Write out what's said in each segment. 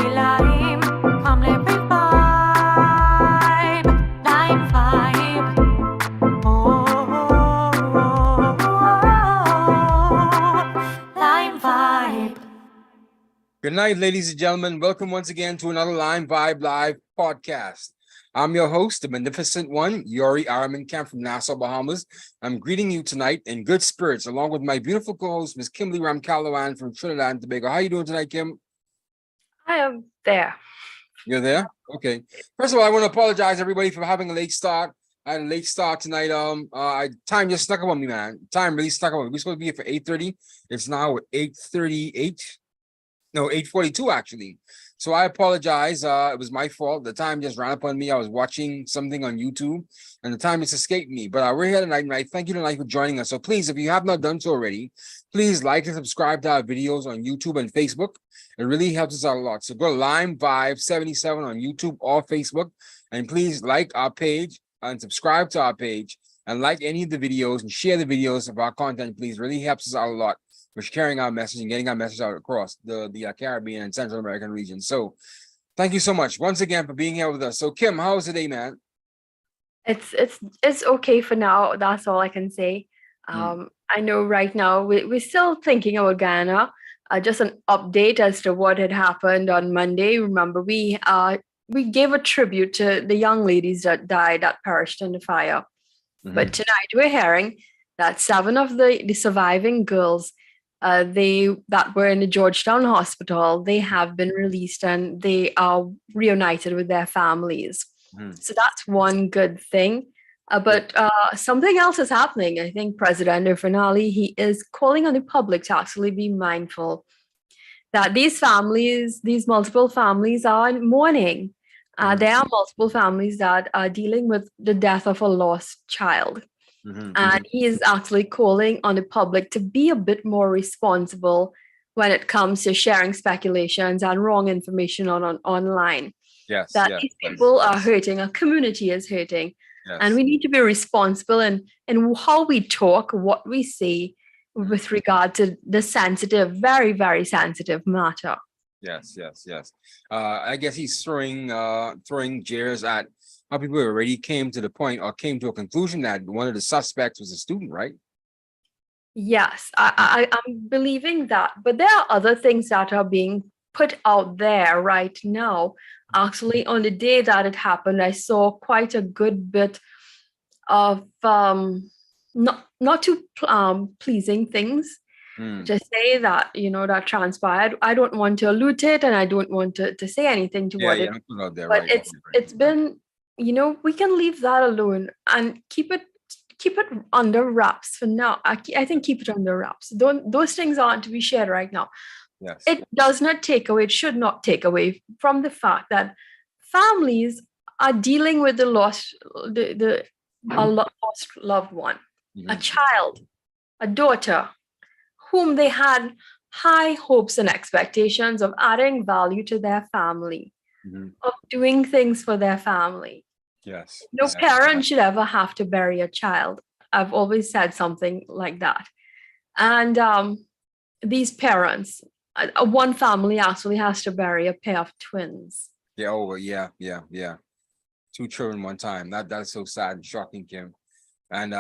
lime, come let me vibe, lime vibe. Oh, lime vibe. Good night, ladies and gentlemen. Welcome once again to another LimeVibe Live podcast. I'm your host, the magnificent one, Yori Araman-Kemp from Nassau, Bahamas. I'm greeting you tonight in good spirits, along with my beautiful co-host, Ms. Kimberly Ramcalawan from Trinidad and Tobago. How are you doing tonight, Kim? I am there. You're there? Okay. First of all, I want to apologize, everybody, for having a late start. I had a late start tonight. Time just snuck up on me, man. Time really snuck up on me. We're supposed to be here for 8:30. It's now 8:38. No, 8:42 actually. So I apologize. It was my fault. The time just ran up on me. I was watching something on YouTube and the time just escaped me. But we're here tonight, and I thank you tonight for joining us. So please, if you have not done so already, please like and subscribe to our videos on YouTube and Facebook. It really helps us out a lot. So go to LimeVibe77 on YouTube or Facebook, and please like our page and subscribe to our page and like any of the videos and share the videos of our content. Please, really helps us out a lot. We're carrying our message and getting our message out across the Caribbean and Central American region. So thank you so much once again for being here with us. So Kim, how was the day, man? It's okay for now. That's all I can say. I know right now we're still thinking about Guyana. Just an update as to what had happened on Monday. Remember, we gave a tribute to the young ladies that perished in the fire. But tonight we're hearing that 7 of the surviving girls, that were in the Georgetown hospital, they have been released and they are reunited with their families. So that's one good thing. But something else is happening. I think President Finale, he is calling on the public to actually be mindful that these multiple families are in mourning. There are multiple families that are dealing with the death of a lost child. And he is actually calling on the public to be a bit more responsible when it comes to sharing speculations and wrong information online. These people are hurting, our community is hurting. And we need to be responsible in how we talk, what we say with regard to the sensitive, very, very sensitive matter. Yes. I guess he's throwing jeers at how people already came to the point or came to a conclusion that one of the suspects was a student, right? Yes, I'm believing that. But there are other things that are being put out there right now. Actually, on the day that it happened, I saw quite a good bit of not too pleasing things to say that, that transpired. I don't want to allude to it, and I don't want to say anything toward it. But it's been, we can leave that alone and keep it under wraps for now. I think keep it under wraps. Those things aren't to be shared right now. Yes. It does not take away, it should not take away from the fact that families are dealing with a lost loved one, a child, a daughter, whom they had high hopes and expectations of adding value to their family, of doing things for their family. Yes. No parent should ever have to bury a child. I've always said something like that. And these parents, one family actually has to bury a pair of twins. Yeah. 2 children one time. That's so sad and shocking, Kim. And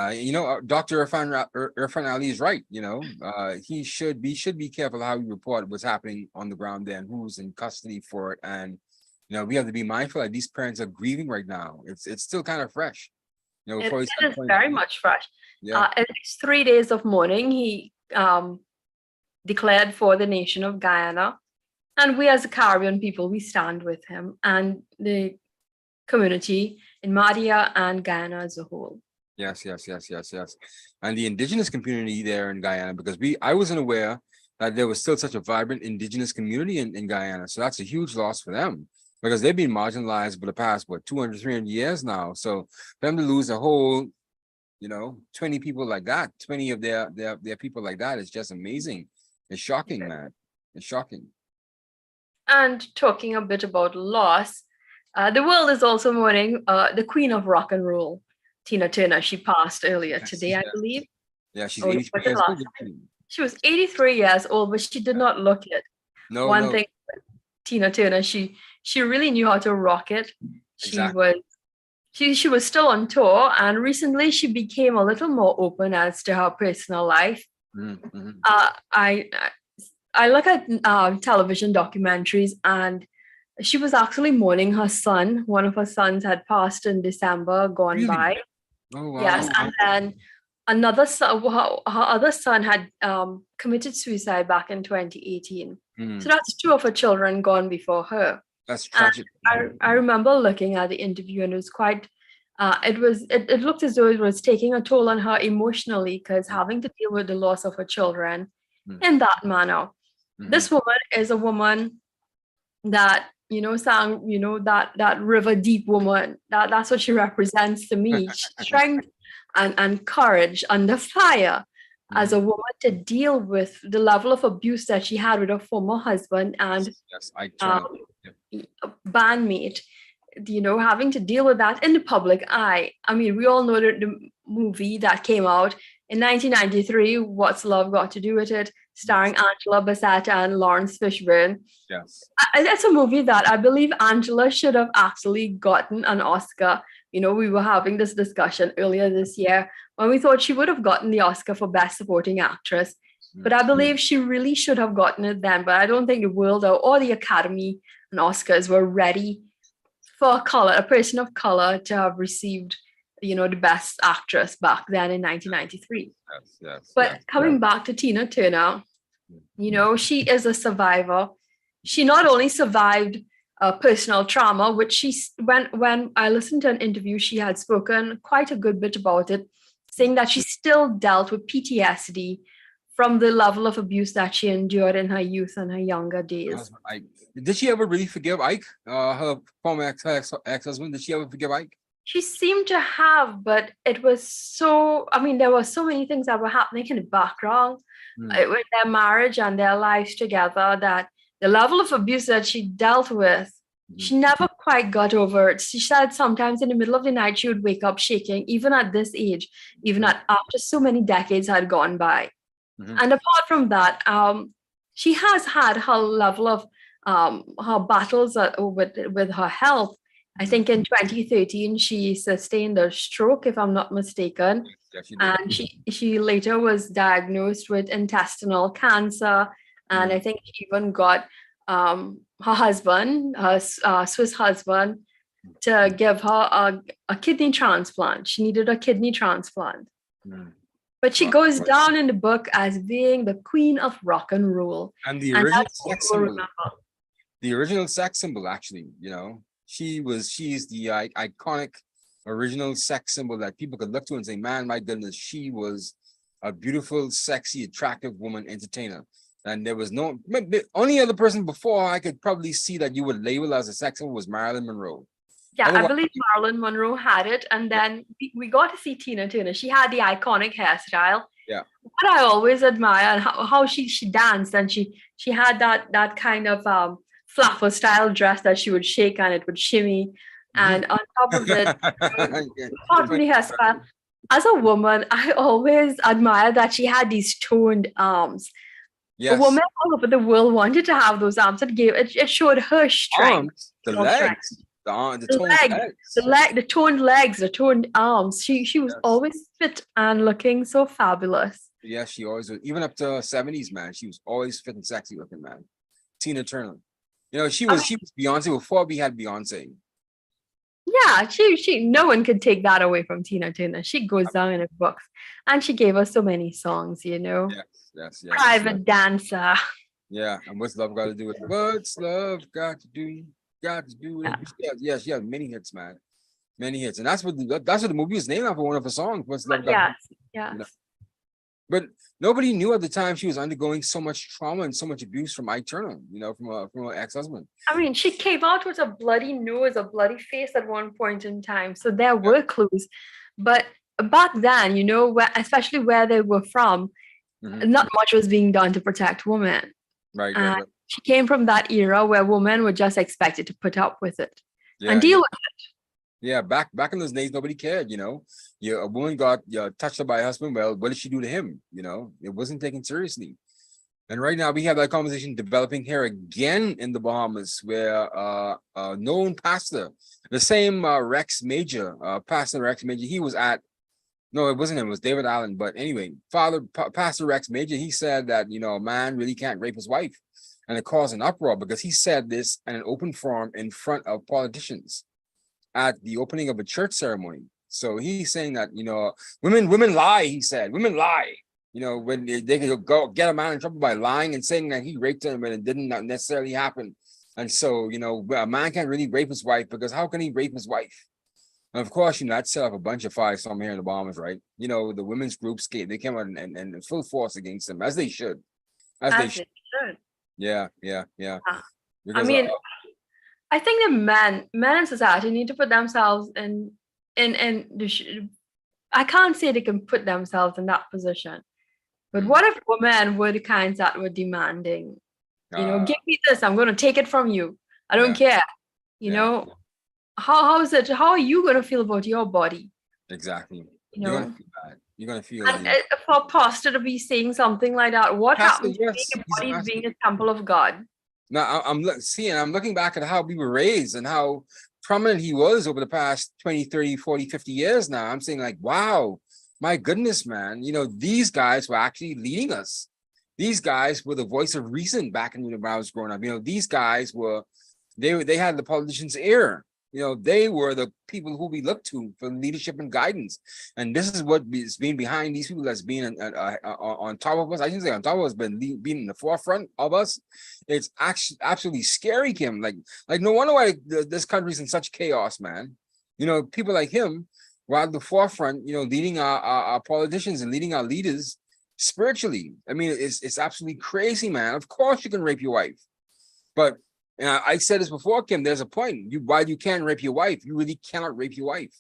Dr. Irfan Ali is right. He should be careful how he report what's happening on the ground there and who's in custody for it. And we have to be mindful that these parents are grieving right now. It's still kind of fresh. It is very much fresh. Yeah. It's 3 days of mourning. He declared for the nation of Guyana. And we as a Caribbean people, we stand with him and the community in Madia and Guyana as a whole. Yes. And the indigenous community there in Guyana, because I wasn't aware that there was still such a vibrant indigenous community in Guyana. So that's a huge loss for them because they've been marginalized for the past, 200, 300 years now. So for them to lose a whole, 20 people like that, 20 of their people like that is just amazing. It's shocking, man. It's shocking. And talking a bit about loss, the world is also mourning the queen of rock and roll, Tina Turner. She passed earlier today, I believe. Yeah, she's 83 years old. She was 83 years old, but she did not look it. One thing Tina Turner, she really knew how to rock it. She Exactly. was she was still on tour, and recently she became a little more open as to her personal life. Mhm. I look at television documentaries, and she was actually mourning her son. One of her sons had passed in December gone Really? by. Oh Yes, wow. and then another son, her other son had committed suicide back in 2018. So Mm, that's two of her children gone before her. that's And tragic. I remember looking at the interview, and it was quite, it looked as though it was taking a toll on her emotionally, because having to deal with the loss of her children Mm, in that manner. mhm. This woman is a woman that, sang, that river deep woman. That's what she represents to me. Strength and courage under fire as a Mhm. woman to deal with the level of abuse that she had with her former husband and Yes, I turn um, up. Yeah. bandmate, having to deal with that in the public eye. I mean, we all know the movie that came out in 1993, What's Love Got to Do with It, Yes. starring Angela Bassett and Lawrence Fishburne. Yes. It's a movie that I believe Angela should have actually gotten an Oscar. We were having this discussion earlier this year when we thought she would have gotten the Oscar for Best Supporting Actress. But I believe she really should have gotten it then. But I don't think the world or the Academy and Oscars were ready for a person of color, to have received, the Best Actress back then in 1993. Yes. Yes. But Yes. coming back to Tina Turner, Mm. she is a survivor. She not only survived personal trauma, which when I listened to an interview, she had spoken quite a good bit about it, saying that she still dealt with PTSD from the level of abuse that she endured in her youth and her younger days. Ike. Did she ever really forgive Ike? Her former ex-husband. Did she ever forgive Ike? She seemed to have, but it was so, I mean, there were so many things that were happening in the background Mm. with their marriage and their lives together, that the level of abuse that she dealt with, she never quite got over it. She said sometimes in the middle of the night, she would wake up shaking, even at this age, even after so many decades had gone by. Mhm. And apart from that, she has had her level of her battles with her health. I think in 2013 she sustained a stroke, if I'm not mistaken, Yes, she did. and she later was diagnosed with intestinal cancer, and I think she even got her husband, her Swiss husband, to give her a kidney transplant. She needed a kidney transplant. Mm. But she Wow. goes down in the book as being the queen of rock and roll. And the And original that's what sex we'll symbol. remember. The original sex symbol, actually, she's the iconic original sex symbol that people could look to and say, man, my goodness, she was a beautiful, sexy, attractive woman entertainer. And there was the only other person before I could probably see that you would label as a sex symbol was Marilyn Monroe. Yeah, I Otherwise, believe Marilyn Monroe had it. And yeah, then we got to see Tina Turner. She had the iconic hairstyle. yeah. What I always admire, and how she danced, and she had that kind of flapper style dress that she would shake and it would shimmy. Mhm. And on top of it, Yeah. apart from the hairstyle, as a woman, I always admire that she had these toned arms. A Yes, woman all over the world wanted to have those arms. It showed her strength, arms, the physical strength. legs, the The toned legs, legs. the toned legs, the toned arms. She was Yes. always fit and looking so fabulous. Yeah, she always was. Even up to her 70s, man, she was always fit and sexy looking, man. Tina Turner. I mean, She was Beyonce before we had Beyonce. yeah, she no one could take that away from Tina Turner. She goes down in her books. And she gave us so many songs, Yes. Private Dancer. Yeah. And what's love got to do with it? What's love got to do? Got to do with it. She had many hits, man. Many hits. And that's what the movie is named after, one of her songs. What's love got to do? Yes. You know? But nobody knew at the time she was undergoing so much trauma and so much abuse from Ike Turner, from her ex-husband. I mean, she came out with a bloody nose, a bloody face at one point in time. So there were clues. But back then, especially where they were from, not much was being done to protect women. Right. She came from that era where women were just expected to put up with it and Yeah. deal with it. Yeah, back in those days, nobody cared, a woman got touched by a husband. Well, what did she do to him? It wasn't taken seriously. And right now we have that conversation developing here again in the Bahamas, where a known pastor, the same Rex Major, Pastor Rex Major, he was at, no, it wasn't him, it was David Allen. But anyway, Pastor Rex Major, he said that, a man really can't rape his wife. And it caused an uproar because he said this in an open forum in front of politicians at the opening of a church ceremony. So he's saying that, women lie, he said, women lie. When they could go get a man in trouble by lying and saying that he raped him, and it didn't necessarily happen. And so, a man can't really rape his wife, because how can he rape his wife? And of course, that set up a bunch of firestorm here in the Bahamas, right? The women's groups they came out and full force against them, as they should. As they should. Yeah. I Because, mean, I think the men in society need to put themselves in I can't say they can put themselves in that position. But what if women were the kinds that were demanding, give me this, I'm going to take it from you. I don't care. How is it? How are you going to feel about your body? Exactly. You're going to feel bad. You're going to feel and for a pastor to be saying something like that, what happens when your body is being a temple of God? Now I'm looking back at how we were raised and how prominent he was over the past 20, 30, 40, 50 years now. I'm saying, like, wow, my goodness, man, these guys were actually leading us. These guys were the voice of reason back when I was growing up. These guys were, they had the politician's ear. They were the people who we looked to for leadership and guidance. And this is what is being behind these people that's being on top of us. I shouldn't say on top of us, but being in the forefront of us. It's actually absolutely scary, Kim. Like no wonder why this country's in such chaos, man. People like him were at the forefront, leading our politicians and leading our leaders spiritually. I mean, it's absolutely crazy, man. Of course you can rape your wife, but I said this before, Kim, there's a point. While you can rape your wife, you really cannot rape your wife.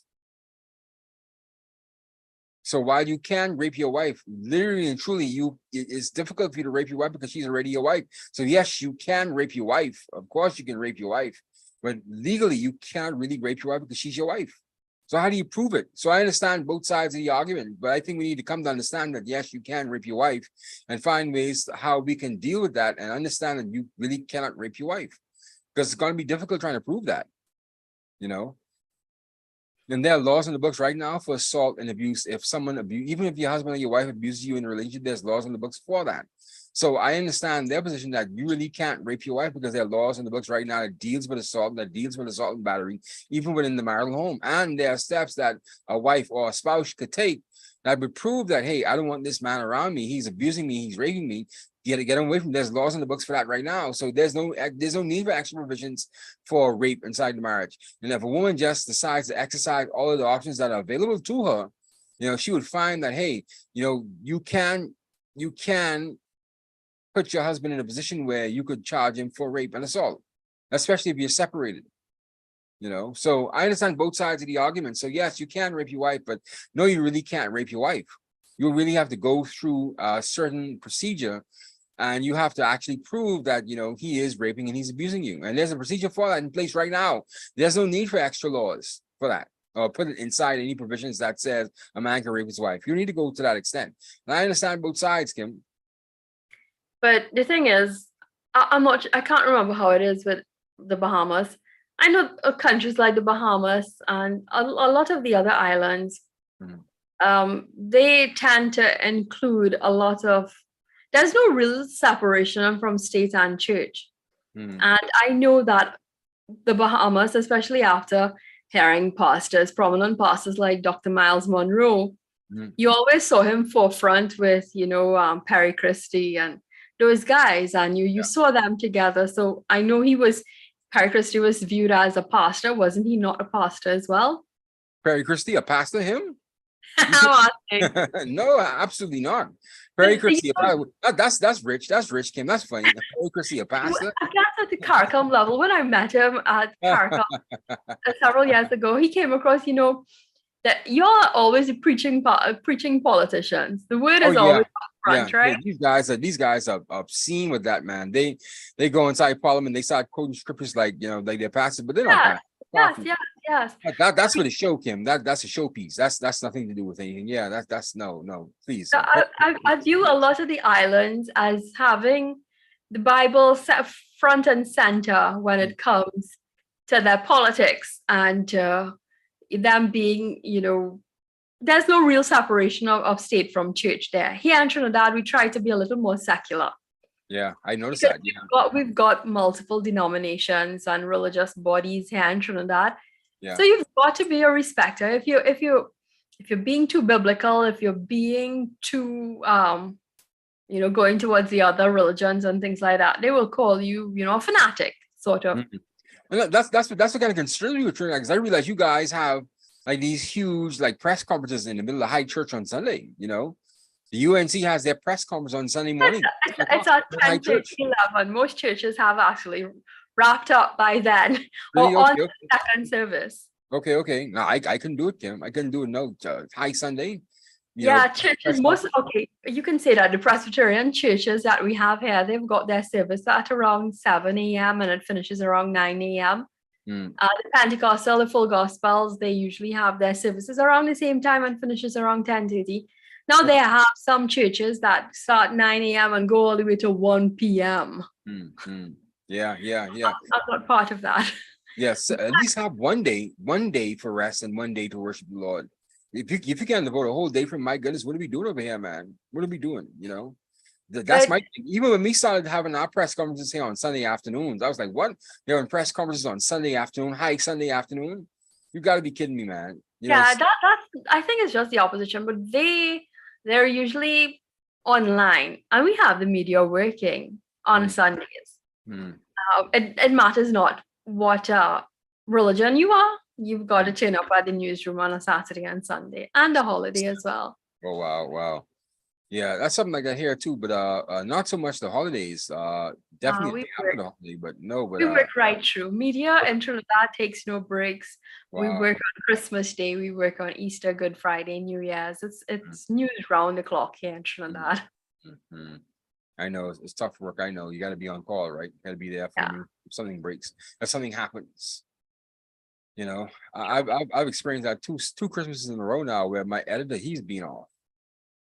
So while you can rape your wife, literally and truly, it's difficult for you to rape your wife because she's already your wife. So yes, you can rape your wife. Of course you can rape your wife, but legally you cannot really rape your wife because she's your wife. So how do you prove it? So I understand both sides of the argument, but I think we need to come to understand that yes, you can rape your wife, and find ways how we can deal with that and understand that you really cannot rape your wife. Because it's going to be difficult trying to prove that, And there are laws in the books right now for assault and abuse. If someone even if your husband or your wife abuses you in a relationship, there's laws in the books for that. So I understand their position that you really can't rape your wife because there are laws in the books right now that deals with assault, and battery, even within the marital home. And there are steps that a wife or a spouse could take that would prove that, hey, I don't want this man around me. He's abusing me. He's raping me. Get him away from. There's laws in the books for that right now. So there's no need for extra provisions for rape inside the marriage. And if a woman just decides to exercise all of the options that are available to her, she would find that, hey, you can put your husband in a position where you could charge him for rape and assault, especially if you're separated. So I understand both sides of the argument. So yes, you can rape your wife, but no, you really can't rape your wife. You really have to go through a certain procedure. And you have to actually prove that, he is raping and he's abusing you. And there's a procedure for that in place right now. There's no need for extra laws for that, or put it inside any provisions that says a man can rape his wife. You need to go to that extent. And I understand both sides, Kim. But the thing is, I can't remember how it is with the Bahamas. I know countries like the Bahamas and a lot of the other islands, they tend to include a lot of, there's no real separation from state and church. And I know that the Bahamas, especially after hearing prominent pastors like Dr. Miles Monroe, you always saw him forefront with, Perry Christie and those guys, and you saw them together. So I know Perry Christie was viewed as a pastor. Wasn't he not a pastor as well? Perry Christie, a pastor, him? No, absolutely not. Perry Christie, that's rich. That's rich, Kim. That's funny. Perry Christie, a pastor. I guess at the CARICOM level, when I met him at CARICOM several years ago, he came across, that you're always preaching politicians. The word is always up front, right? These guys are obscene with that, man. They go inside Parliament, they start quoting scriptures like they're pastors, but they're not pastors. Yes, coffee. yes, yes. That's for the show, Kim. That's a showpiece. That's nothing to do with anything. Yeah, that's no, please. So I view a lot of the islands as having the Bible set front and center when it comes to their politics and them being, there's no real separation of state from church there. Here in Trinidad, we try to be a little more secular. Yeah, I noticed Because that. Yeah, we've got multiple denominations and religious bodies here in Trinidad. yeah. So you've got to be a respecter. If you're being too biblical, if you're being too going towards the other religions and things like that, they will call you, a fanatic, sort of. Mhm. And that's what kind of concerns me with Trinidad, because I realize you guys have like these huge like press conferences in the middle of high church on Sunday. The UNC has their press conference on Sunday morning. It's at 10 to 11. Most churches have actually wrapped up by then Really? or on Okay, the second service. okay. No, I couldn't do it, Kim. I couldn't do it. No, high Sunday. Churches, you can say that the Presbyterian churches that we have here, they've got their service at around 7 a.m. and it finishes around 9 a.m. The Pentecostal, the full Gospels, they usually have their services around the same time and finishes around 10:30. Now they have some churches that start 9 a.m. and go all the way to 1 p.m. Yeah. I'm not part of that. Yes, at least have one day for rest and one day to worship the Lord. If you can devote a whole day from, my goodness, what are we doing over here, man? What are we doing? That's my thing. Even when we started having our press conferences here on Sunday afternoons, I was like, what? They're having press conferences on Sunday afternoon, high Sunday afternoon. You got to be kidding me, man. That's I think it's just the opposition, but they're usually online, and we have the media working on Sundays. It matters not what religion you are. You've got to turn up at the newsroom on a Saturday and Sunday and a holiday as well. Oh wow. Yeah, that's something like that here too, but not so much the holidays. Definitely after the holiday, but we work right through. Media in Trinidad takes no breaks. Wow. We work on Christmas Day, we work on Easter, Good Friday, New Year's. It's news round the clock here in Trinidad. I know it's tough work. I know you got to be on call, right? You got to be there for you if something breaks, if something happens. I've experienced that two Christmases in a row now where my editor, he's been off.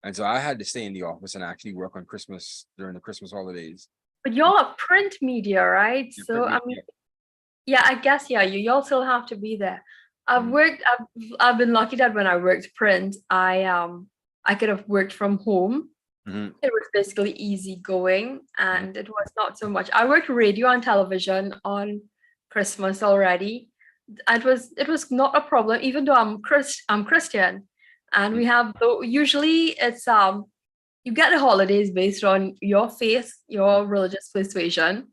And so I had to stay in the office and actually work on Christmas during the Christmas holidays. But y'all are print media, right? Yeah, so print I mean, I guess you still have to be there. I've been lucky that when I worked print, I could have worked from home. It was basically easy going, and it was not so much. I worked radio and television on Christmas already. It was not a problem, even though I'm Christian, and we have usually it's you get the holidays based on your faith, your religious persuasion.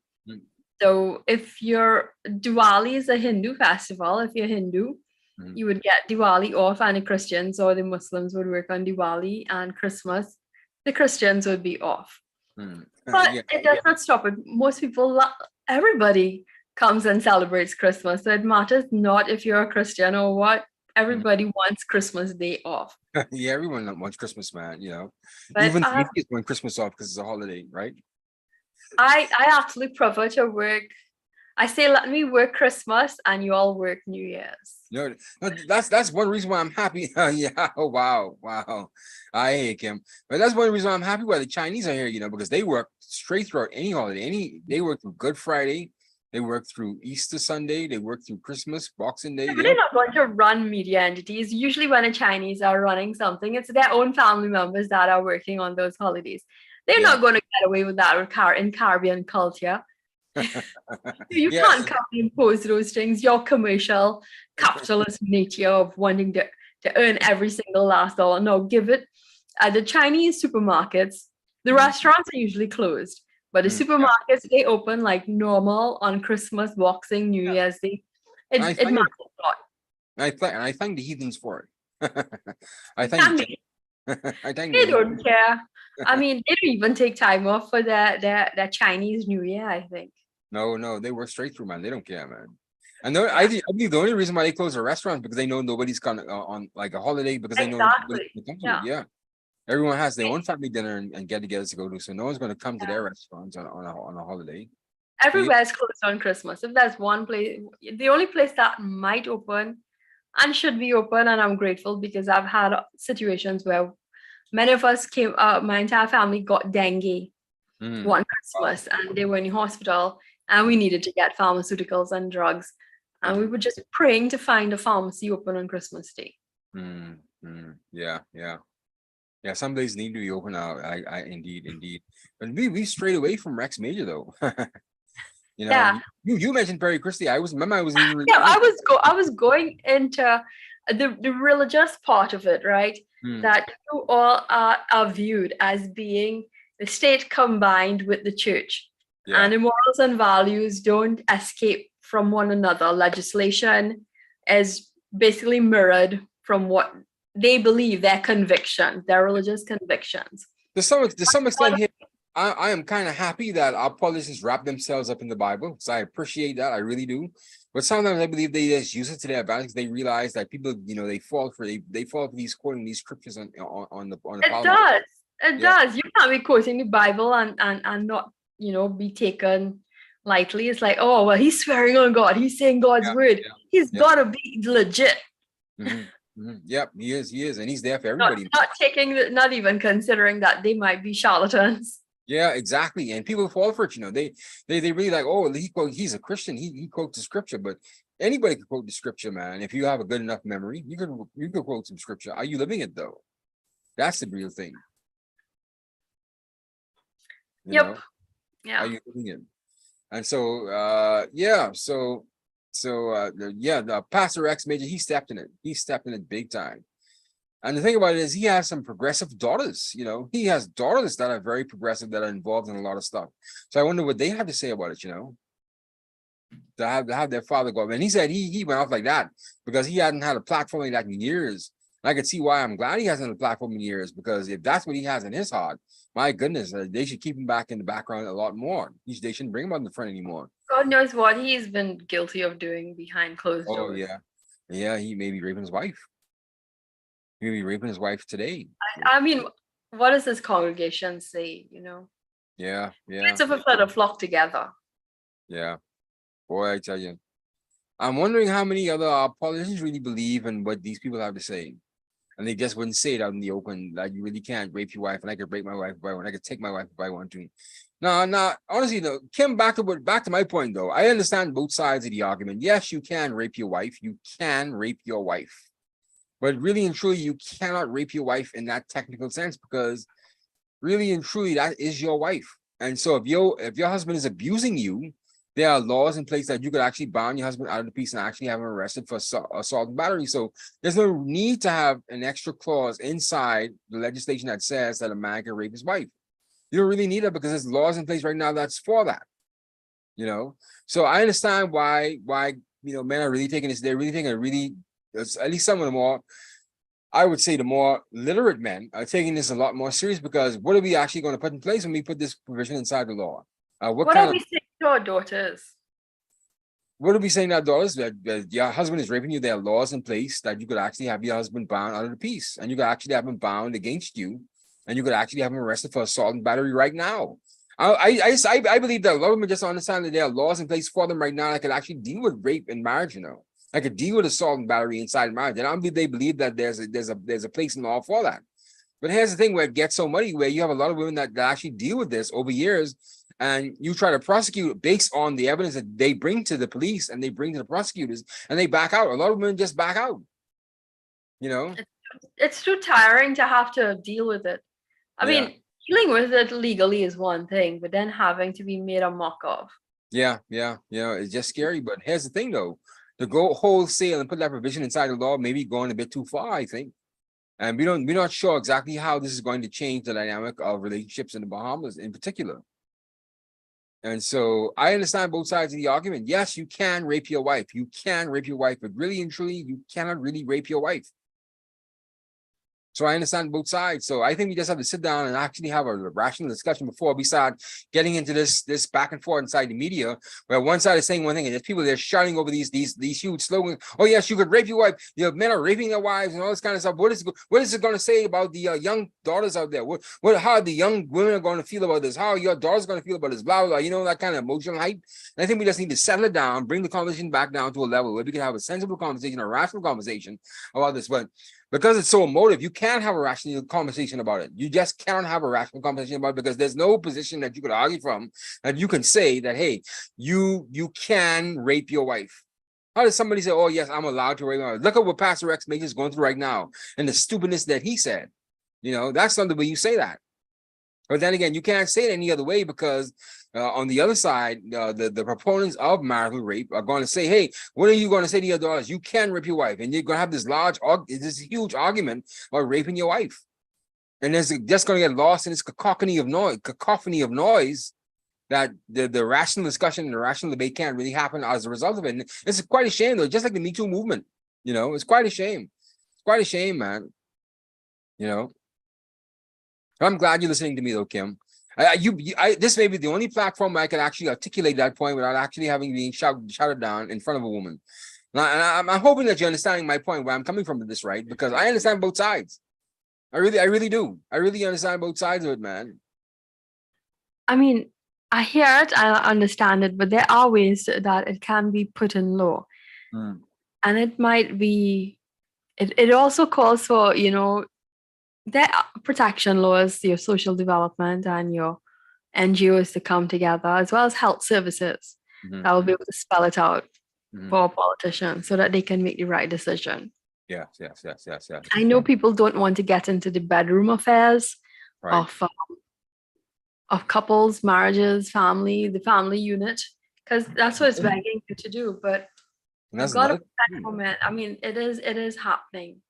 So if your Diwali is a Hindu festival, if you're Hindu, you would get Diwali off, and the Christians or the Muslims would work on Diwali, and Christmas, the Christians would be off. But it does not stop it. Most people, everybody comes and celebrates Christmas. So it matters not if you're a Christian or what. Everybody wants Christmas Day off. Yeah, everyone wants Christmas, man. But even the atheists want Christmas off because it's a holiday, right? I actually prefer to work. I say, let me work Christmas and you all work New Year's. That's one reason why I'm happy. Yeah. Oh, wow. I hate Kim. But that's one reason why I'm happy why the Chinese are here, because they work straight throughout any holiday. They work through Good Friday. They work through Easter Sunday. They work through Christmas, Boxing Day. They're not going to run media entities. Usually when the Chinese are running something, it's their own family members that are working on those holidays. They're not going to get away with that in Caribbean culture. You can't come and impose those things. Your commercial capitalist nature of wanting to earn every single last dollar. No, give it. At the Chinese supermarkets, the restaurants are usually closed. But the supermarkets, they open like normal on Christmas, Boxing, New Year's Day. It matters a lot. I thank the heathens for it. I thank they don't care. I mean, they don't even take time off for their Chinese New Year, I think. No, they work straight through, man. They don't care, man. And I believe the only reason why they close the restaurants because they know nobody's coming on like a holiday because they know nobody's gonna come to it. Yeah. Everyone has their own family dinner and get-togethers to go to, so no one's going to come to their restaurants on a holiday. everywhere is closed on Christmas. If there's one place, the only place that might open and should be open, and I'm grateful because I've had situations where many of us came, my entire family got dengue Mm. one Christmas, and they were in the hospital, and we needed to get pharmaceuticals and drugs, and we were just praying to find a pharmacy open on Christmas Day. Yeah, yeah. Yeah, some days need to be open out. I indeed. But we strayed away from Rex Major though. You know, Yeah. you mentioned Perry Christie. I remember I was even Yeah, I was going into the religious part of it, right? That you all are viewed as being the state combined with the church. Yeah. And the morals and values don't escape from one another. Legislation is basically mirrored from what they believe, their convictions, their religious convictions. To some extent here, I am kind of happy that our politicians wrap themselves up in the Bible. So I appreciate that. I really do. But sometimes I believe they just use it to their advantage. They realize that people, they fall for these quoting these scriptures on the It does. You can't be quoting the Bible and not, be taken lightly. It's like, oh well, he's swearing on God. He's saying God's word. He's gotta be legit. Yep, he is, and he's there for everybody. Not even considering that they might be charlatans. Yeah, exactly. And people fall for it, they really like, oh, he's a Christian, he quotes the scripture, but anybody can quote the scripture, man. If you have a good enough memory, you can quote some scripture. Are you living it though? That's the real thing. Yep. Yeah. Are you living it? And so the Pastor X Major, he stepped in it big time. And the thing about it is he has some progressive daughters, he has daughters that are very progressive, that are involved in a lot of stuff. So I wonder what they have to say about it, to have their father go. And he said he went off like that because he hadn't had a platform like that in years. And I could see why. I'm glad he hasn't had a platform in years, because if that's what he has in his heart, my goodness, they should keep him back in the background a lot more. They shouldn't bring him on the front anymore. God knows what he's been guilty of doing behind closed doors. Oh yeah, he may be raping his wife. He may be raping his wife today. I mean, what does this congregation say? Yeah. It's of a flock together. Yeah, boy, I tell you, I'm wondering how many other politicians really believe in what these people have to say, and they just wouldn't say it out in the open. Like, you really can't rape your wife, and I could rape my wife if I want. I could take my wife if I want to. No, honestly, though, Kim, back to my point though. I understand both sides of the argument. Yes, you can rape your wife. You can rape your wife. But really and truly, you cannot rape your wife in that technical sense, because really and truly, that is your wife. And so if your husband is abusing you, there are laws in place that you could actually bound your husband out of the peace and actually have him arrested for assault and battery. So there's no need to have an extra clause inside the legislation that says that a man can rape his wife. You don't really need it, because there's laws in place right now that's for that. So I understand why men are really taking this. They're really taking at least some of the more, I would say the more literate men are taking this a lot more serious, because what are we actually going to put in place when we put this provision inside the law? What are we saying to our daughters? What are we saying to our daughters? That your husband is raping you. There are laws in place that you could actually have your husband bound out of the peace, and you could actually have him bound against you, and you could actually have him arrested for assault and battery right now. I believe that a lot of them just understand that there are laws in place for them right now that could actually deal with rape in marriage, I could deal with assault and battery inside marriage. And I don't believe they believe that there's a place in law for that. But here's the thing where it gets so muddy, where you have a lot of women that actually deal with this over years, and you try to prosecute based on the evidence that they bring to the police and they bring to the prosecutors, and they back out. A lot of women just back out. It's too tiring to have to deal with it. I mean, dealing with it legally is one thing, but then having to be made a mock of. Yeah. It's just scary. But here's the thing though. To go wholesale and put that provision inside the law may be going a bit too far, I think. And we're not sure exactly how this is going to change the dynamic of relationships in the Bahamas in particular. And so I understand both sides of the argument. Yes, you can rape your wife. You can rape your wife, but really and truly, you cannot really rape your wife. So I understand both sides. So I think we just have to sit down and actually have a rational discussion before we start getting into this back and forth inside the media, where one side is saying one thing and there's people they're shouting over these huge slogans. Oh yes, you could rape your wife. You know, men are raping their wives and all this kind of stuff. What is it going to say about the young daughters out there? How the young women are going to feel about this? How are your daughters going to feel about this? Blah blah blah. You know, that kind of emotional hype. And I think we just need to settle it down, bring the conversation back down to a level where we can have a sensible conversation, a rational conversation about this. But because it's so emotive, you can't have a rational conversation about it. You just cannot have a rational conversation about it because there's no position that you could argue from that you can say that, hey, you can rape your wife. How does somebody say, oh, yes, I'm allowed to rape my wife? Look at what Pastor X Major is going through right now and the stupidness that he said. You know, that's not the way you say that. But then again, you can't say it any other way because on the other side, the proponents of marital rape are going to say, hey, what are you going to say to your daughters? You can rape your wife. And you're going to have this huge argument about raping your wife. And it's just going to get lost in this cacophony of noise that the rational discussion and the rational debate can't really happen as a result of it. And it's quite a shame, though, just like the Me Too movement. You know, it's quite a shame. It's quite a shame, man. You know. I'm glad you're listening to me, though, Kim. This may be the only platform where I can actually articulate that point without actually having been shouted down in front of a woman. And I'm hoping that you're understanding my point where I'm coming from with this, right? Because I understand both sides. I really do. I really understand both sides of it, man. I mean, I hear it, I understand it, but there are ways that it can be put in law. And it might be, it also calls for, you know, there are protection laws, your social development and your NGOs to come together, as well as health services that will be able to spell it out for politicians so that they can make the right decision. Yes. I know people don't want to get into the bedroom affairs of couples, marriages, the family unit, because that's what it's begging you to do. But you've got to protect for men. I mean, it is happening.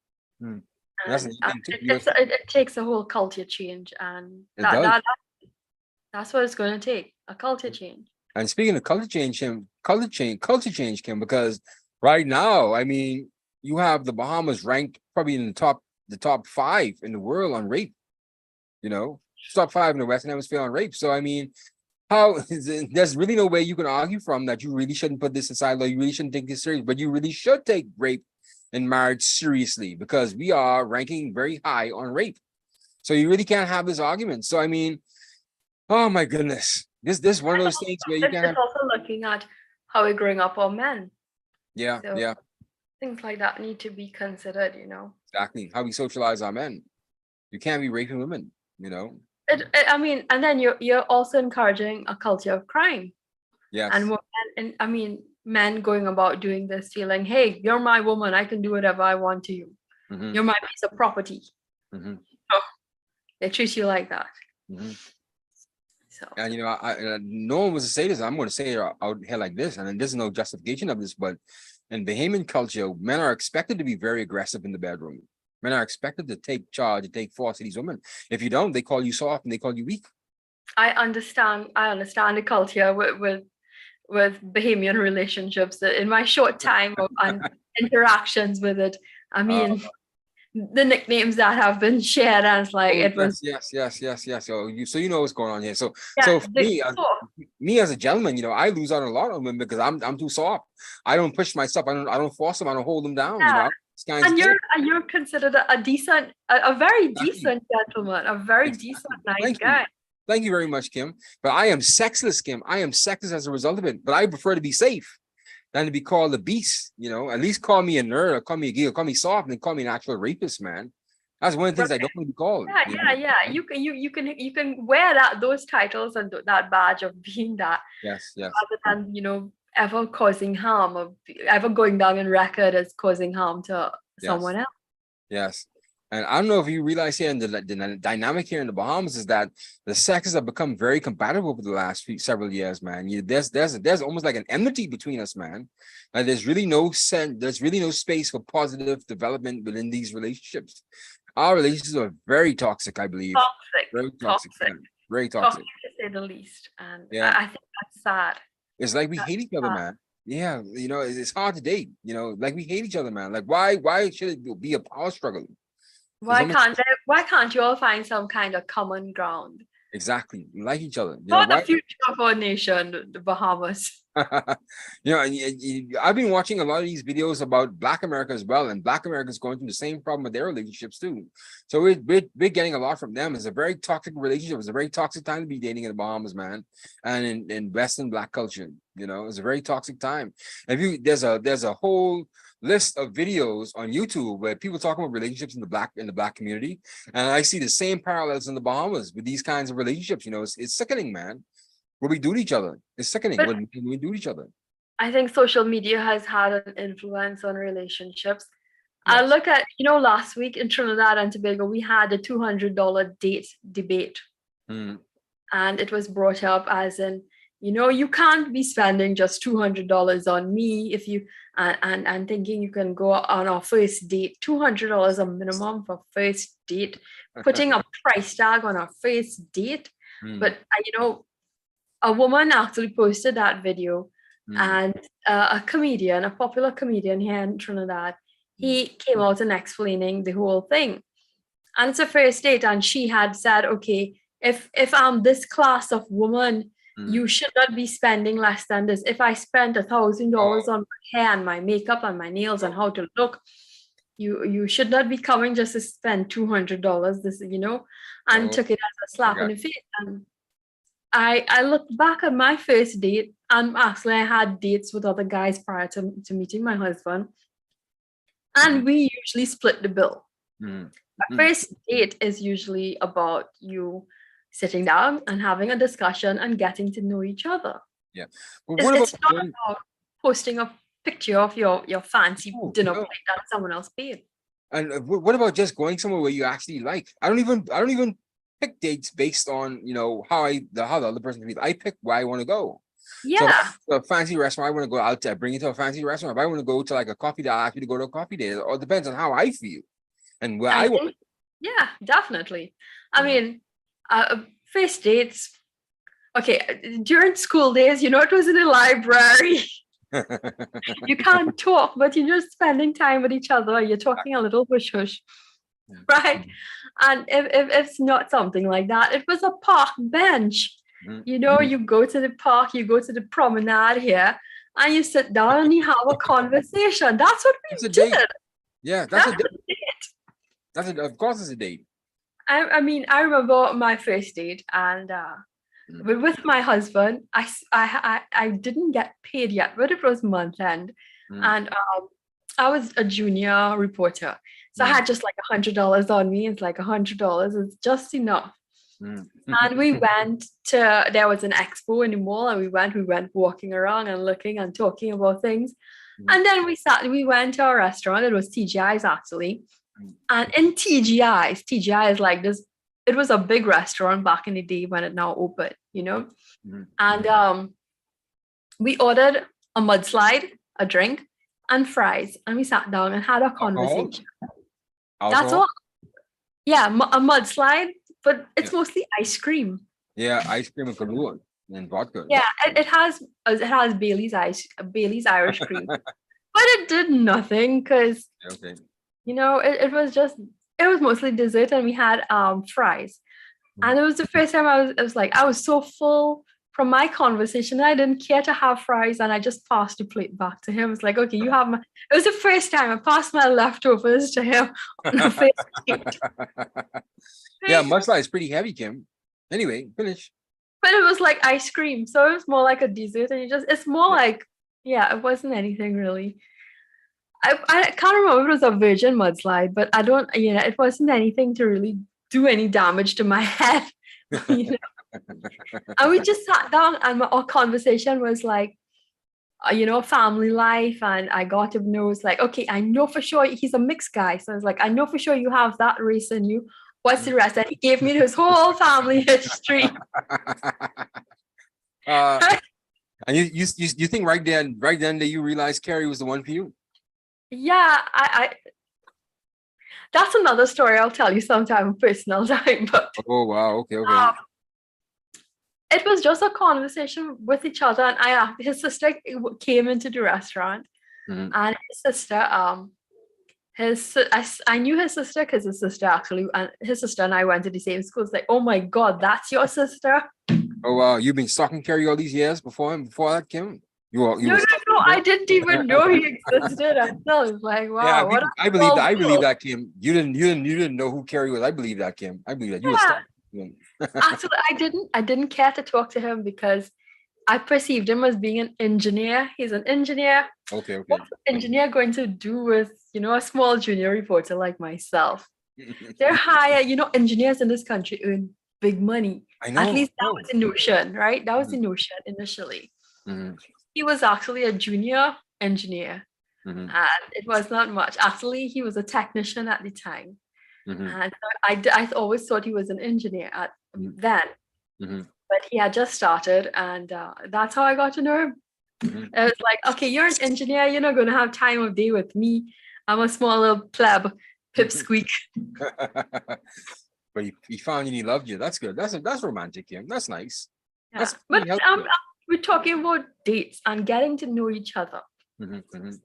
It takes a whole culture change, and that's what it's going to take, a culture change. And speaking of culture change, Kim, because right now, I mean, you have the Bahamas ranked probably in the top 5 in the world on rape. You know, top 5 in the Western Hemisphere on rape. So I mean, there's really no way you can argue from that. You really shouldn't put this aside, or you really shouldn't take this serious, but you really should take rape and marriage seriously because we are ranking very high on rape. So you really can't have this argument. So I mean, oh my goodness, this one of those things where you can't. It's also looking at how we're growing up our men. Yeah, so things like that need to be considered. You know, exactly how we socialize our men. You can't be raping women. You know. I mean, and then you're also encouraging a culture of crime. Yes. And I mean, men going about doing this, feeling, hey, you're my woman, I can do whatever I want to you. You're my piece of property. So they treat you like that. So, and you know, no one was to say this. I'm going to say it out here like this, and there's no justification of this, but in Bahamian culture, men are expected to be very aggressive in the bedroom. Men are expected to take charge and take force of these women. If you don't, they call you soft and they call you weak. I understand the culture with Bahamian relationships. In my short time of interactions with it, I mean, the nicknames that have been shared, and it's like it was. Yes. So you know what's going on here. So for me as a gentleman, you know, I lose out on a lot of women because I'm too soft. I don't push myself. I don't force them. I don't hold them down. You know. And you're considered a very decent gentleman, a very decent, nice guy. Thank you very much, Kim. But I am sexless, Kim. I am sexless as a result of it. But I prefer to be safe than to be called a beast. You know, at least call me a nerd, or call me a geek, or call me soft, and then call me an actual rapist, man. That's one of the things I don't want to be called. Yeah. You can wear those titles and that badge of being that. Yes. Rather than, you know, ever causing harm or ever going down in record as causing harm to someone else. Yes. And I don't know if you realize here, the dynamic here in the Bahamas is that the sexes have become very compatible over the last several years, man. There's almost like an enmity between us, man. And there's really no space for positive development within these relationships. Our relationships are very toxic, I believe. Very toxic. Very toxic. To say the least. And I think that's sad. It's like we hate each other, man. Yeah, you know, it's hard to date. You know, like we hate each other, man. Like why should it be a power struggle? Why can't you all find some kind of common ground? Exactly. We like each other. For the future of our nation, the Bahamas. I've been watching a lot of these videos about Black America as well, and Black America is going through the same problem with their relationships too. So we're getting a lot from them. It's a very toxic relationship. It's a very toxic time to be dating in the Bahamas, man, and in Western Black culture. It's a very toxic time. There's a whole list of videos on YouTube where people talk about relationships in the black community, and I see the same parallels in the Bahamas with these kinds of relationships. It's sickening, man. What we do to each other. It's sickening what we do to each other. I think social media has had an influence on relationships. Yes. I look at, last week in Trinidad and Tobago, we had a $200 date debate. Mm. And it was brought up as in, you can't be spending just $200 on me if you, and thinking you can go on our first date, $200 a minimum for first date, putting a price tag on our first date. Mm. But, a woman actually posted that video, and a popular comedian here in Trinidad, he came out and explaining the whole thing. And it's a first date, and she had said, okay, if I'm this class of woman, you should not be spending less than this. If I spent $1,000 on my hair and my makeup and my nails and how to look, you should not be coming just to spend $200. And took it as a slap in the face. And I looked back at my first date, and actually I had dates with other guys prior to meeting my husband, and we usually split the bill. A first date is usually about you sitting down and having a discussion and getting to know each other. Yeah. It's not about posting a picture of your fancy dinner plate that someone else paid. And what about just going somewhere where you actually like? I don't even pick dates based on how the other person can be. I pick where I want to go. Yeah. So a fancy restaurant, I want to go out there, bring you to a fancy restaurant. If I want to go to like a coffee date, I ask you to go to a coffee date. It all depends on how I feel and where I want. Yeah, definitely. I mean, first dates. Okay, during school days, it was in a library. You can't talk, but you're just spending time with each other. You're talking a little hush, right? And if it's not something like that, it was a park bench. You go to the park, you go to the promenade here, and you sit down and you have a conversation. That's what we did. Date. Yeah, that's a date. Of course, it's a date. I mean, I remember my first date, and with my husband, I didn't get paid yet, but it was month end, and I was a junior reporter, so I had just like $100 on me. It's like $100 is just enough. And we went to, there was an expo in the mall, and we went walking around and looking and talking about things. And then we went to a restaurant. It was TGI's actually. And in TGI is like this, it was a big restaurant back in the day when it now opened, And we ordered a mudslide, a drink, and fries. And we sat down and had a conversation. That's all. Yeah, a mudslide, but it's mostly ice cream. Yeah, ice cream and Kahlua and vodka. Yeah, it has Bailey's Irish cream. But it did nothing because it was mostly dessert, and we had fries. And it was the first time I was so full from my conversation, I didn't care to have fries, and I just passed the plate back to him. It's like, okay, you have it was the first time I passed my leftovers to him on the first date. Yeah, mudslide is pretty heavy, Kim. Anyway, finish. But it was like ice cream, so it was more like a dessert, and it's more like, it wasn't anything really. I can't remember if it was a virgin mudslide, but I don't, it wasn't anything to really do any damage to my head. And we just sat down, and our conversation was like, family life, and I got to know, it's like, okay, I know for sure he's a mixed guy, so I was like, I know for sure you have that race in you. What's the rest? And he gave me his whole family history. And you think right then that you realized Carrie was the one for you? Yeah, I that's another story I'll tell you sometime, personal time. But oh wow, okay. It was just a conversation with each other, and his sister came into the restaurant, and his sister I knew his sister because his sister actually, and his sister and I went to the same school. It's like, oh my God, that's your sister. Oh, you've been stalking Carrie all these years before him, before that, Kim? You No, were no, stalking no. her? I didn't even know he existed. I was like, Yeah, wow, what a I believe small that. I believe world. that, Kim. You didn't know who Carrie was. I believe that, Kim. I believe that you were Yeah. stalking him. Actually, I didn't care to talk to him because I perceived him as being an engineer. He's an engineer. Okay. What's an engineer going to do with, a small junior reporter like myself? They're higher, engineers in this country earn big money. I At know. least that was the notion, right? That was the notion initially. Mhm, He was actually a junior engineer, mhm, and it was not much. Actually, he was a technician at the time. mhm, And so I always thought he was an engineer at mhm, then, mhm, but he had just started, and that's how I got to know him. mhm. I was like, okay, you're an engineer. You're not going to have time of day with me. I'm a small little pleb, pipsqueak. But he found you and he loved you. That's good. That's romantic, Kim. That's nice. Yeah. That's But pretty healthy. we're talking about dates and getting to know each other. Mhm, mhm.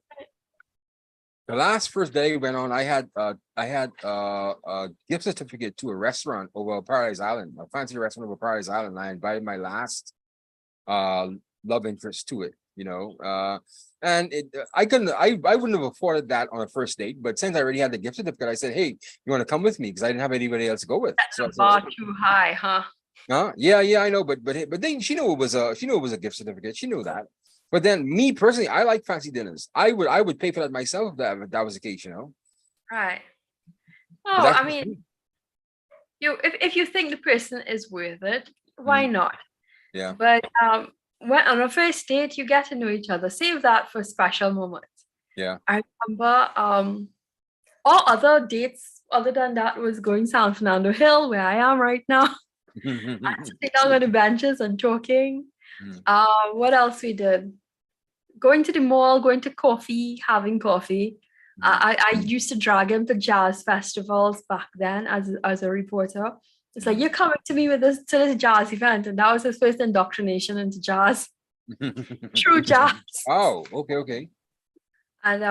The last first day went on. I had a gift certificate to a restaurant over Paradise Island, a fancy restaurant over Paradise Island. I invited my last uh love interest to it, and I wouldn't have afforded that on a first date, but since I already had the gift certificate, I said, hey, you want to come with me, because I didn't have anybody else to go with. So I said, Bar too high, huh? yeah, I know, but then she knew it was a gift certificate. She knew that. But then me personally, I like fancy dinners. I would pay for that myself if that was the case, Right. But Oh, that's I mean, if you think the person is worth it, why Mhm. not? Yeah. But when on a first date, you get to know each other. Save that for special moments. Yeah. I remember all other dates other than that was going San Fernando Hill, where I am right now. And sitting down on the benches and talking. Mhm. What else we did? Going to the mall, going to coffee, having coffee. I used to drag him to jazz festivals back then as a reporter. It's like, you're coming to me with this jazz event, and that was his first indoctrination into jazz, true jazz. Oh, okay. And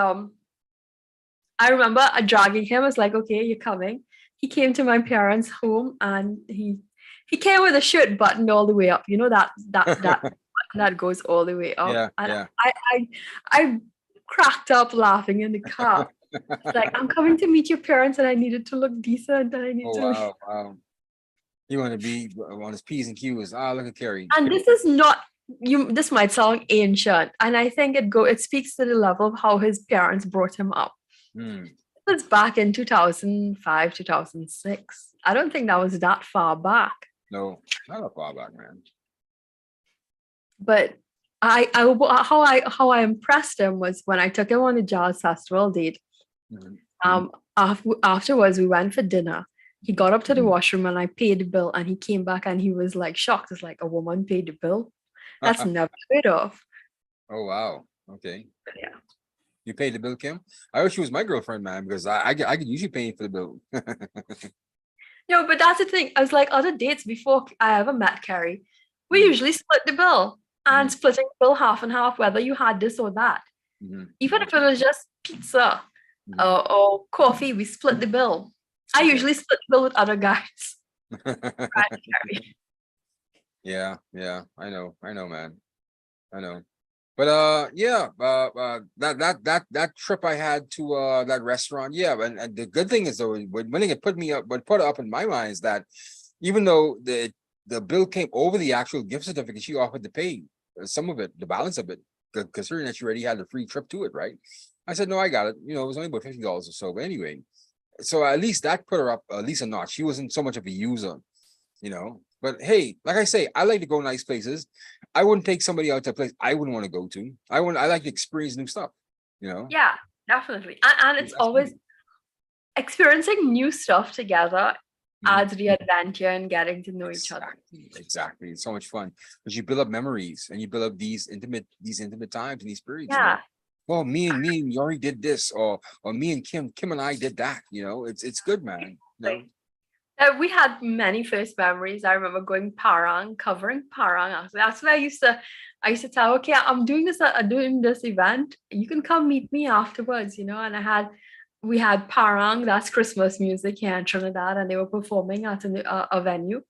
I remember dragging him. I was like, okay, you're coming. He came to my parents' home, and he came with a shirt buttoned all the way up. You know that button that goes all the way up. Yeah, And yeah. I cracked up laughing in the car. It's like, I'm coming to meet your parents, and I needed to look decent, and I need Oh to. wow. You want to be on his P's and Q's. Look at Carrie. And this is not you. This might sound ancient, and I think it speaks to the level of how his parents brought him up. Hmm. It was back in 2005, 2006. I don't think that was that far back. No, not a far back, man. But how I impressed him was when I took him on a jazz festival date. Mhm. Afterwards we went for dinner. He got up to the washroom and I paid the bill, and he came back and he was like shocked. It's like, a woman paid the bill? That's never heard of. Oh wow. Okay. Yeah. You paid the bill, Kim? I wish she was my girlfriend, man, because I could usually pay for the bill. No, but that's the thing. I was like, other dates before I ever met Carrie, we usually split the bill, and splitting the bill half and half, whether you had this or that. Even if it was just pizza or coffee, we split the bill. I usually split the bill with other guys. Right, Carrie. Yeah, I know, man. I know. But that trip I had to that restaurant, yeah, and the good thing is though, when it put up in my mind is that even though the bill came over the actual gift certificate, she offered to pay some of it, the balance of it, considering that she already had a free trip to it, right? I said, no, I got it. It was only about $50 or so. But anyway, so at least that put her up at least a notch. She wasn't so much of a user, But hey, like I say, I like to go nice places. I wouldn't take somebody out to a place I wouldn't want to go to. I like to experience new stuff, Yeah, definitely. And it's That's always me. experiencing new stuff together adds the adventure and getting to know each other. Exactly. It's so much fun because you build up memories and you build up these intimate times and these periods. Yeah. Well, me and Yori did this, or me and Kim and I did that. It's good, man. We had many first memories. I remember going covering Parang. That's where I used to tell, okay, I'm doing this event. You can come meet me afterwards, And I had we had Parang, that's Christmas music here in Trinidad, and they were performing at a venue.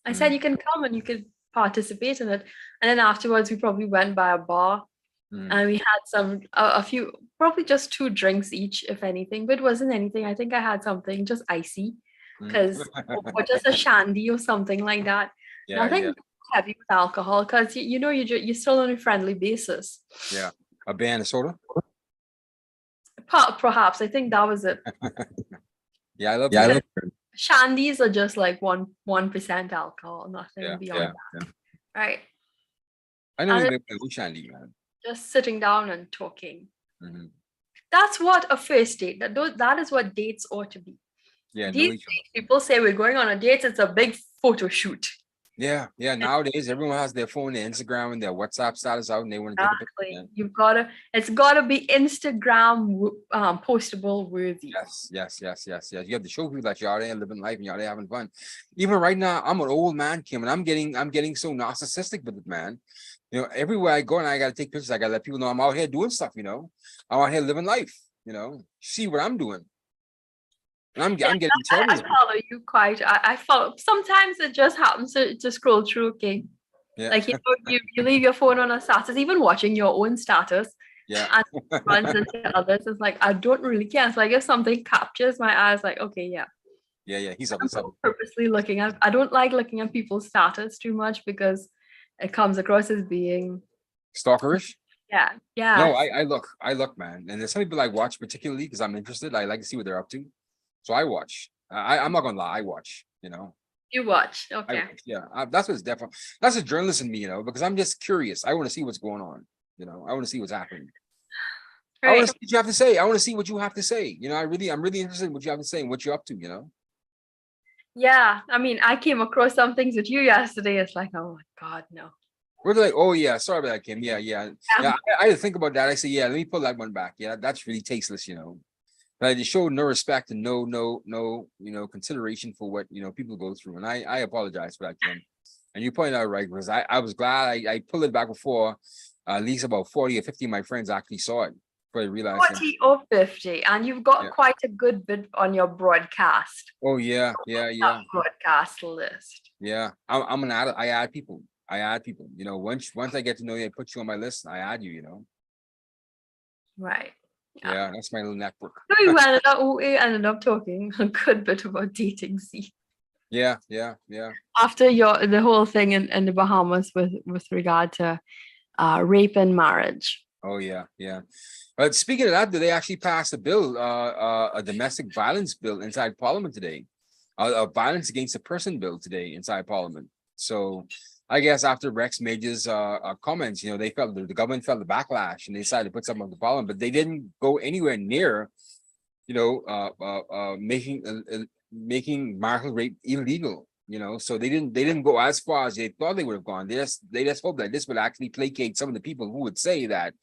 I said, Mm. you can come and you can participate in it. And then afterwards, we probably went by a bar Mm. and we had a few, probably just 2 drinks each, if anything, but it wasn't anything. I think I had something just icy because, or just a shandy or something like that. Yeah, Nothing yeah, heavy with alcohol because you know you're still on a friendly basis. yeah. A band of soda. Perhaps I think that was it. Yeah, I love Yeah, I beer. love shandies are just like 1% alcohol, nothing Yeah, beyond yeah. that. Right. I know And you it's live in Shandy, man. just sitting down and talking. Mhm. That's what a first date. That is what dates ought to be. Yeah, know These each other. days, people say we're going on a date. It's a big photo shoot. Yeah, yeah. Nowadays, everyone has their phone, their Instagram, and their WhatsApp status out, and they want to take a picture. Exactly. Man. It's gotta be Instagram postable worthy. Yes. You have to show people that you're out there living life and you're out there having fun. Even right now, I'm an old man, Kim, and I'm getting so narcissistic with it, man. You know, everywhere I go and I gotta take pictures, I gotta let people know I'm out here doing stuff, you know. I'm out here living life, you know, see what I'm doing. And I'm getting I jealous. follow you quite. I follow. Sometimes it just happens to scroll through. Okay, Yeah, like you leave your phone on a status, even watching your own status, yeah. and runs into others. It's like I don't really care. It's like if something captures my eyes, like okay, yeah. Yeah. He's up. I'm not purposely looking at. I don't like looking at people's status too much because it comes across as being Stalkerish. yeah. No, I look, man. And there's some people I watch particularly because I'm interested. I like to see what they're up to. So I watch. I'm not gonna lie, I watch, you know. You watch, I okay. watch, yeah. That's what's definitely that's a journalist in me, you know, because I'm just curious. I want to see what's going on, you know. I want to see what's happening. I want Right. to see what you have to say. I want to see what you have to say. You know, I'm really interested in what you have to say and what you're up to, you know. Yeah. I mean, I came across some things with you yesterday. It's like, oh my God, no. We're like, oh yeah, sorry about that, Kim. Yeah. I had to think about that. I say, yeah, let me pull that one back. Yeah, that's really tasteless, you know. But it showed no respect and no, you know, consideration for what, you know, people go through. And I apologize for that, Kim. And you pointed out right, because I was glad I pulled it back before at least about 40 or 50 of my friends actually saw it. Before they realized 40 or 50, and you've got Yeah. quite a good bit on your broadcast. Oh yeah. That broadcast list. Yeah. I'm an ad, I add people. You know, once I get to know you, I put you on my list, I add you, you know. Right. Yeah, that's my little network. So we ended up talking a good bit about dating scene. Yeah. After the whole thing in the Bahamas with regard to rape and marriage. Oh yeah. But speaking of that, did they actually pass a bill, a domestic violence bill inside Parliament today? A violence against a person bill today inside Parliament. So I guess after Rex Major's comments, you know, they felt the government felt the backlash and they decided to put something on the Parliament, but they didn't go anywhere near, you know, making marital rape illegal. You know, so they didn't go as far as they thought they would have gone. They just hope that this would actually placate some of the people who would say that,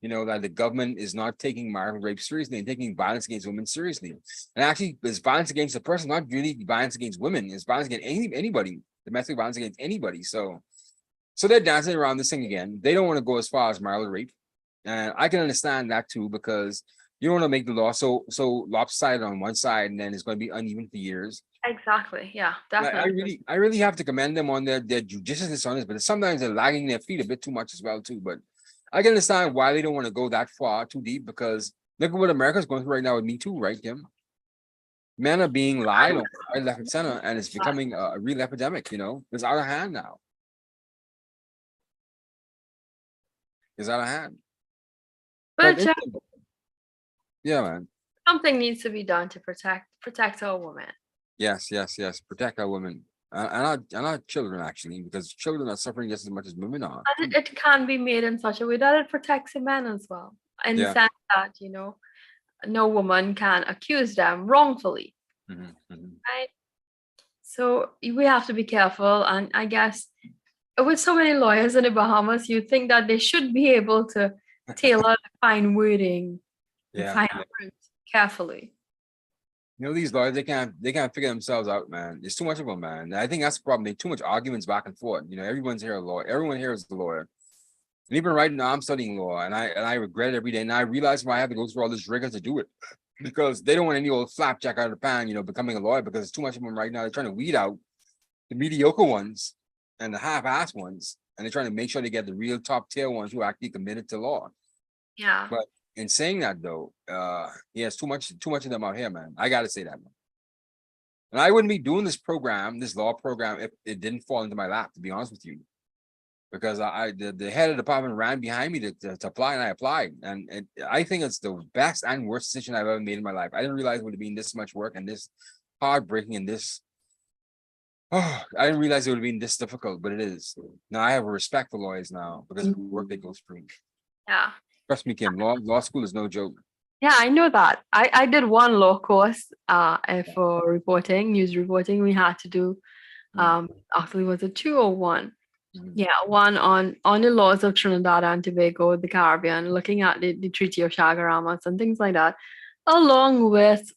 you know, that the government is not taking marital rape seriously and taking violence against women seriously. And actually, it's violence against a person, not really violence against women. It's violence against anybody, domestic violence against anybody. So they're dancing around this thing again. They don't want to go as far as marital rape, and I can understand that too, because you don't want to make the law so lopsided on one side, and then it's going to be uneven for years. Exactly. Yeah, definitely. I really have to commend them on their judiciousness on this, but sometimes they're lagging their feet a bit too much as well too. But I can understand why they don't want to go that far too deep, because look at what America's going through right now with Me Too, right, Kim? Men are being lied on right, left, and center, and it's becoming a real epidemic. You know, it's out of hand now. It's out of hand. But yeah, man. something needs to be done to protect our women. Yes. Protect our women and our children, actually, because children are suffering just as much as women are. And it can be made in such a way that it protects the men as well, in the sense that, you know, no woman can accuse them wrongfully. Right? So we have to be careful. And I guess with so many lawyers in the Bahamas, you think that they should be able to tailor the fine wording, the fine print carefully. You know, these lawyers, they can't figure themselves out, man. There's too much of them, man. And I think that's the problem. There's too much arguments back and forth. You know, everyone's here a lawyer. Everyone here is a lawyer. And even right now, I'm studying law, and I regret it every day. And I realize why I have to go through all this rigor to do it. because they don't want any old flapjack out of the pan, becoming a lawyer because there's too much of them right now. They're trying to weed out the mediocre ones and the half-ass ones, and they're trying to make sure they get the real top tier ones who are actually committed to law. Yeah. But in saying that though, yes, too much of them out here, man. I gotta say that, man. And I wouldn't be doing this law program, if it didn't fall into my lap, to be honest with you. Because the head of the department ran behind me to apply, and I applied. And I think it's the best and worst decision I've ever made in my life. I didn't realize it would have been this much work and this heartbreaking and this. Oh, I didn't realize it would have been this difficult, but it is. Now I have a respect for lawyers now because of the work they go through. Yeah. Trust me, Kim, law school is no joke. Yeah, I know that. I did one law course for reporting, news reporting. We had to do actually was it 2 or 1? Yeah, one on the laws of Trinidad and Tobago, the Caribbean, looking at the Treaty of Chaguaramas and things like that, along with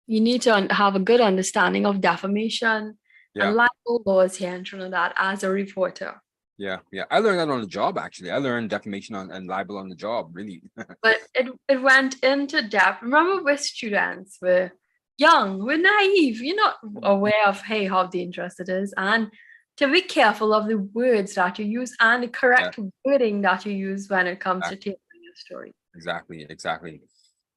you need to have a good understanding of defamation and libel laws here in Trinidad as a reporter. Yeah. I learned that on the job, actually. I learned defamation and libel on the job, really. But it went into depth. Remember, we're students, we're young, we're naive, you're not aware of how dangerous it is, and to be careful of the words that you use and the correct wording that you use when it comes to telling your story. Exactly.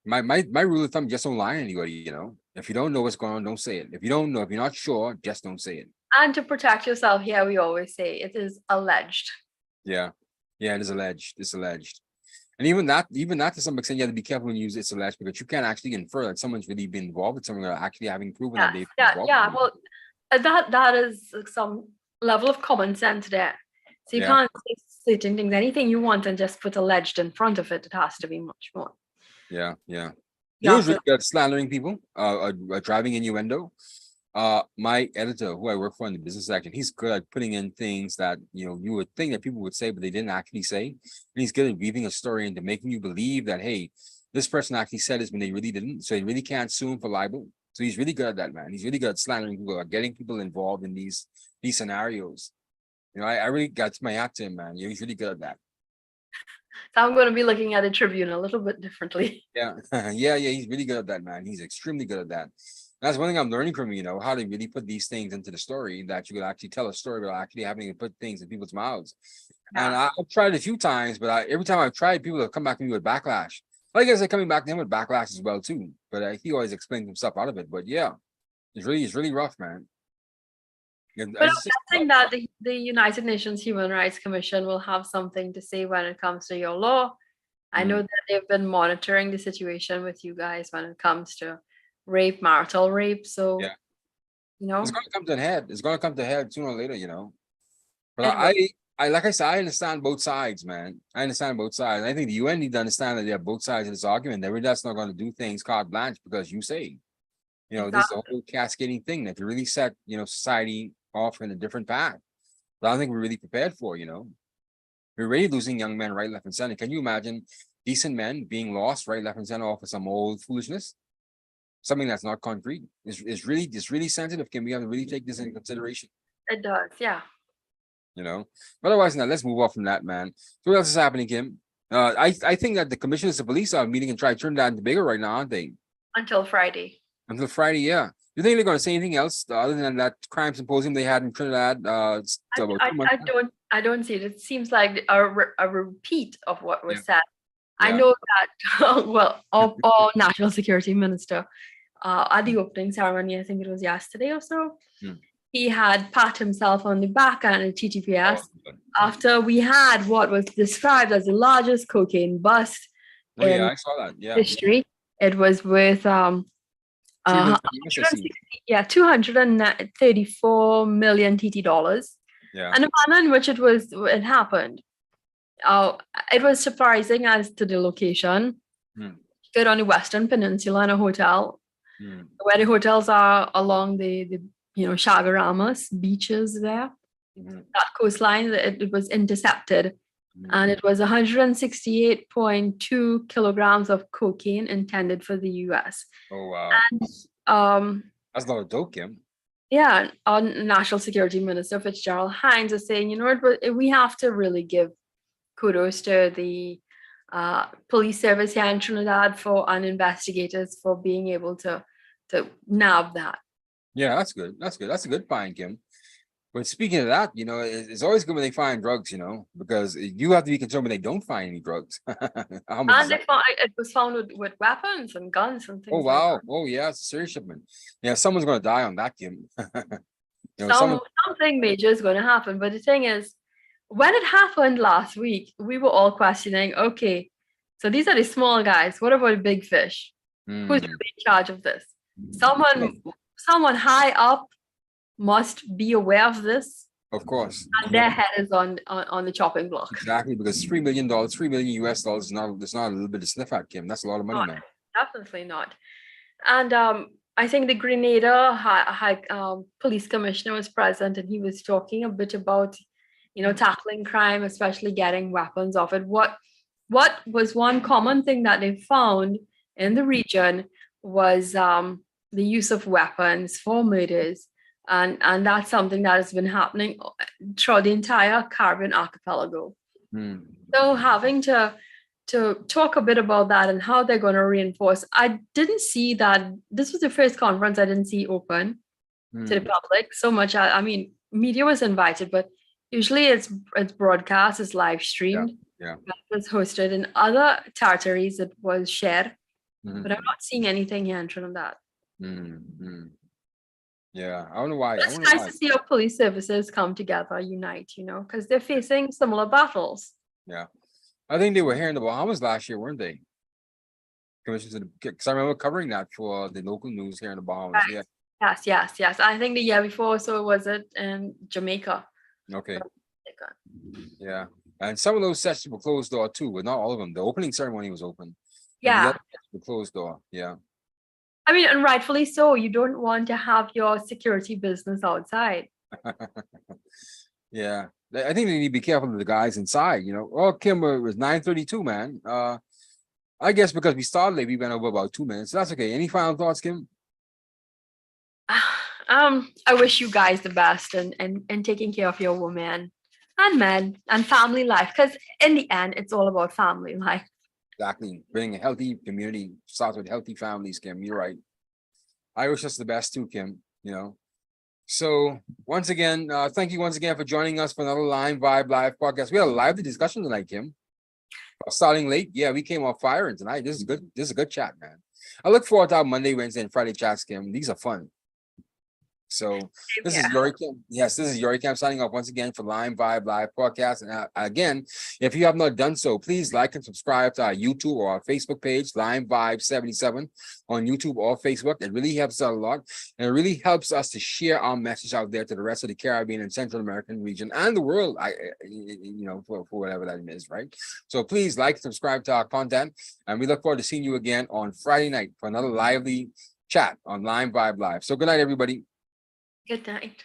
My rule of thumb: just don't lie to anybody. If you don't know what's going on, don't say it. If you're not sure, just don't say it. And to protect yourself, here we always say it is alleged. Yeah, it is alleged. It's alleged, and even that to some extent, you have to be careful when you use it's alleged, because you can't actually infer that someone's really been involved with something or actually having proven that they've been involved. Well, that is some level of common sense there. So you can't say certain things, anything you want, and just put alleged in front of it. It has to be much more. Yeah. You know who's really good at slandering people, driving innuendo? My editor, who I work for in the business section, he's good at putting in things that you would think that people would say, but they didn't actually say. And he's good at weaving a story into making you believe that, hey, this person actually said this when they really didn't. So you really can't sue him for libel. So he's really good at that, man. He's really good at slandering people, at getting people involved in these scenarios. I really got my hat to him, man. He's really good at that. So I'm going to be looking at the Tribune a little bit differently. Yeah. He's really good at that, man. He's extremely good at that. That's one thing I'm learning from how to really put these things into the story, that you could actually tell a story without actually having to put things in people's mouths. Yeah. And I've tried it a few times, but every time I've tried, people have come back to me with backlash. I guess they're coming back to him with backlash as well too. But he always explains himself out of it. But yeah, it's really rough, man. But I'm guessing that the United Nations Human Rights Commission will have something to say when it comes to your law. I know that they've been monitoring the situation with you guys when it comes to rape, marital rape. So, it's going to come to a head. It's going to come to a head sooner or later, But I like I said, I understand both sides, man. I understand both sides. And I think the UN need to understand that they're both sides of this argument. They're just not going to do things carte blanche because you say, this is a whole cascading thing that you really set, society off in a different path. But I don't think we're really prepared for, We're already losing young men right, left, and center. Can you imagine decent men being lost right, left, and center off of some old foolishness? Something that's not concrete. It's really sensitive. Can we have to really take this into consideration? It does, yeah. But otherwise, now let's move off from that, man. So what else is happening, Kim? I think that the commissioners of police are meeting in Trinidad and Tobago right now, aren't they? Until Friday. Until Friday, yeah. Do you think they're going to say anything else other than that crime symposium they had in Trinidad? I don't see it. It seems like a repeat of what was said. Yeah. I know that, our National Security Minister, at the opening ceremony, I think it was yesterday or so, he had pat himself on the back and a TTPS after we had what was described as the largest cocaine bust in I saw that. Yeah. history. It was with 234 million TT dollars. Yeah. And the manner in which it happened, it was surprising as to the location. Good on the Western Peninsula in a hotel, where the hotels are along the Chaguaramas beaches there. That coastline, it was intercepted, and it was 168.2 kilograms of cocaine intended for the US. Oh wow! And that's a lot of dope, Kim. Yeah, our National Security Minister Fitzgerald Hines is saying, we have to really give kudos to the police service here in Trinidad and investigators for being able to nab that. Yeah, that's good. That's good. That's a good find, Kim. But speaking of that, it's always good when they find drugs, because you have to be concerned when they don't find any drugs. How much is And that? it was found with weapons and guns and Oh, things like wow. that. Oh, yeah, it's a serious shipment. Yeah, someone's going to die on that, Kim. Something major is going to happen. But the thing is, when it happened last week, we were all questioning, okay, so these are the small guys. What about the big fish? Who's going to be in charge of this? Someone high up must be aware of this. Of course. And their head is on the chopping block. Exactly, because $3 million, $3 million US dollars it's not a little bit to sniff at, Kim. That's a lot of money, man. Definitely not. And I think the Grenada police commissioner was present, and he was talking a bit about, tackling crime, especially getting weapons off it. What was one common thing that they found in the region was the use of weapons for murders. And that's something that has been happening throughout the entire Caribbean archipelago. So having to talk a bit about that and how they're going to reinforce. I didn't see that. This was the first conference I didn't see open to the public so much. I mean, media was invited, but usually it's broadcast, it's live streamed. Yeah. It was hosted in other territories. It was shared, but I'm not seeing anything here in Trinidad. Yeah, I don't know why. It's nice to see our police services come together, unite, because they're facing similar battles. Yeah, I think they were here in the Bahamas last year, weren't they? Because I remember covering that for the local news here in the Bahamas. Right. Yeah. Yes. I think the year before, so was it in Jamaica? Okay. Yeah, and some of those sessions were closed door too, but not all of them. The opening ceremony was open. Yeah. The closed door. Yeah. I mean, and rightfully so. You don't want to have your security business outside. Yeah, I think they need to be careful of the guys inside. Well, Kim, it was 9:32, man. I guess because we started late, we went over about 2 minutes. So that's okay. Any final thoughts, Kim? I wish you guys the best and taking care of your women and men and family life, because in the end, it's all about family life. Exactly. Bringing a healthy community starts with healthy families, Kim. You're right. I wish us the best too, Kim. So once again, thank you once again for joining us for another LimeVibe live podcast. We had a lively discussion tonight, Kim. Starting late, yeah, we came off firing tonight. This is good. This is a good chat, man. I look forward to our Monday, Wednesday, and Friday chats, Kim. These are fun. So this is Yori Camp. Yes, this is Yori Camp signing off once again for LimeVibe Live Podcast. And again, if you have not done so, please like and subscribe to our YouTube or our Facebook page, LimeVibe 77 on YouTube or Facebook. It really helps us a lot. And it really helps us to share our message out there to the rest of the Caribbean and Central American region and the world, for whatever that is, right? So please like and subscribe to our content. And we look forward to seeing you again on Friday night for another lively chat on LimeVibe Live. So good night, everybody. Good night.